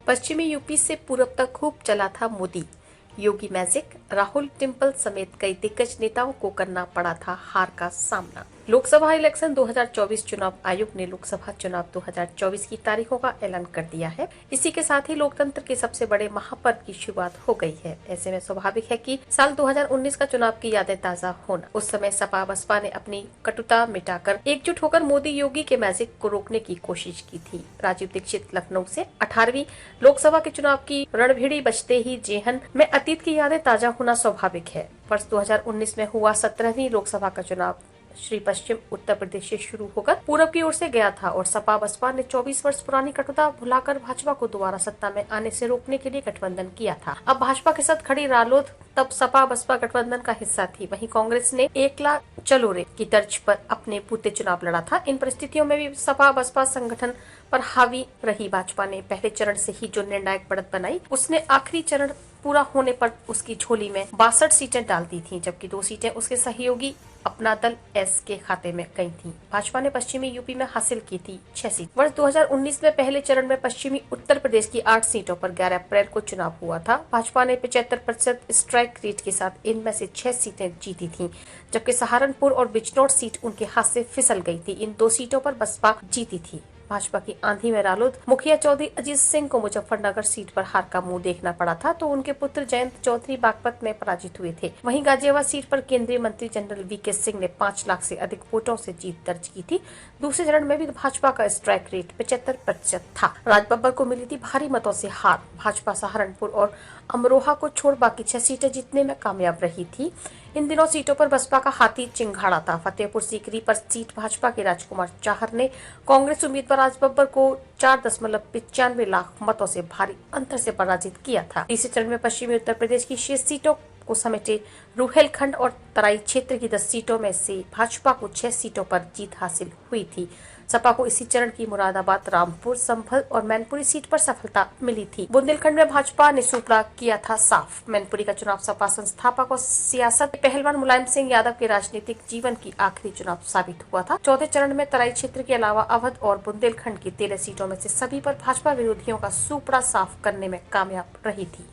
पश्चिमी यूपी से पूरब तक खूब चला था मोदी योगी मैजिक। राहुल टिम्पल समेत कई दिग्गज नेताओं को करना पड़ा था हार का सामना। लोकसभा इलेक्शन 2024 चुनाव आयोग ने लोकसभा चुनाव 2024 की तारीखों का ऐलान कर दिया है। इसी के साथ ही लोकतंत्र के सबसे बड़े महापर्व की शुरुआत हो गई है। ऐसे में स्वाभाविक है कि साल 2019 का चुनाव की यादें ताजा होना। उस समय सपा बसपा ने अपनी कटुता मिटाकर एकजुट होकर मोदी योगी के मैजिक को रोकने की कोशिश की थी। राजीव दीक्षित लखनऊ से 18वीं लोकसभा के चुनाव की रणभेड़ी बजते ही जेहन में अतीत की यादें ताजा होना स्वाभाविक है। वर्ष 2019 में हुआ 17वीं लोकसभा का चुनाव श्री पश्चिम उत्तर प्रदेश से शुरू होकर पूरब की ओर से गया था और सपा बसपा ने 24 वर्ष पुरानी कटुता भुलाकर भाजपा को दोबारा सत्ता में आने से रोकने के लिए गठबंधन किया था। अब भाजपा के साथ खड़ी रालोद तब सपा बसपा गठबंधन का हिस्सा थी। वहीं कांग्रेस ने 1 लाख चलो रे की तर्ज पर अपने बूते चुनाव लड़ा था। इन परिस्थितियों में भी सपा बसपा संगठन पर हावी रही। भाजपा ने पहले चरण से ही जो निर्णायक बढ़त बनाई, उसने आखिरी चरण पूरा होने पर उसकी झोली में 62 सीटें डाल दी थी, जबकि 2 सीटें उसके सहयोगी अपना दल एस के खाते में गई थी। भाजपा ने पश्चिमी यूपी में हासिल की थी 6 सीट। वर्ष 2019 में पहले चरण में पश्चिमी उत्तर प्रदेश की 8 सीटों पर 11 अप्रैल को चुनाव हुआ था। भाजपा ने 75% स्ट्राइक रेट के साथ इनमें से 6 सीटें जीती थी, जबकि सहारनपुर और बिजनौर सीट उनके हाथ से फिसल गई थी। इन 2 सीटों पर बसपा जीती थी। भाजपा की आंधी में रालोद मुखिया चौधरी अजीत सिंह को मुजफ्फरनगर सीट पर हार का मुंह देखना पड़ा था, तो उनके पुत्र जयंत चौधरी बागपत में पराजित हुए थे। वहीं गाजियाबाद सीट पर केंद्रीय मंत्री जनरल वीके सिंह ने 5 लाख से अधिक वोटों से जीत दर्ज की थी। दूसरे चरण में भी भाजपा का स्ट्राइक रेट 75% था। राजबब्बर को मिली थी भारी मतों से हार। भाजपा सहारनपुर और अमरोहा को छोड़ बाकी 6 सीटें जीतने में कामयाब रही थी। इन दिनों सीटों पर बसपा का हाथी चिंघाड़ा था। फतेहपुर सीकरी पर सीट भाजपा के राजकुमार चाहर ने कांग्रेस उम्मीदवार राजबब्बर को 4.95 लाख मतों से भारी अंतर से पराजित किया था। तीसरे चरण में पश्चिमी उत्तर प्रदेश की 6 सीटों को समेटे रुहेलखंड और तराई क्षेत्र की 10 सीटों में से भाजपा को 6 सीटों पर जीत हासिल हुई थी। सपा को इसी चरण की मुरादाबाद, रामपुर, संभल और मैनपुरी सीट पर सफलता मिली थी। बुंदेलखंड में भाजपा ने सुपड़ा किया था साफ। मैनपुरी का चुनाव सपा संस्थापक और सियासत के पहलवान मुलायम सिंह यादव के राजनीतिक जीवन की आखिरी चुनाव साबित हुआ था। चौथे चरण में तराई क्षेत्र के अलावा अवध और बुंदेलखंड की 13 सीटों में से सभी पर भाजपा विरोधियों का सुपड़ा साफ करने में कामयाब रही थी।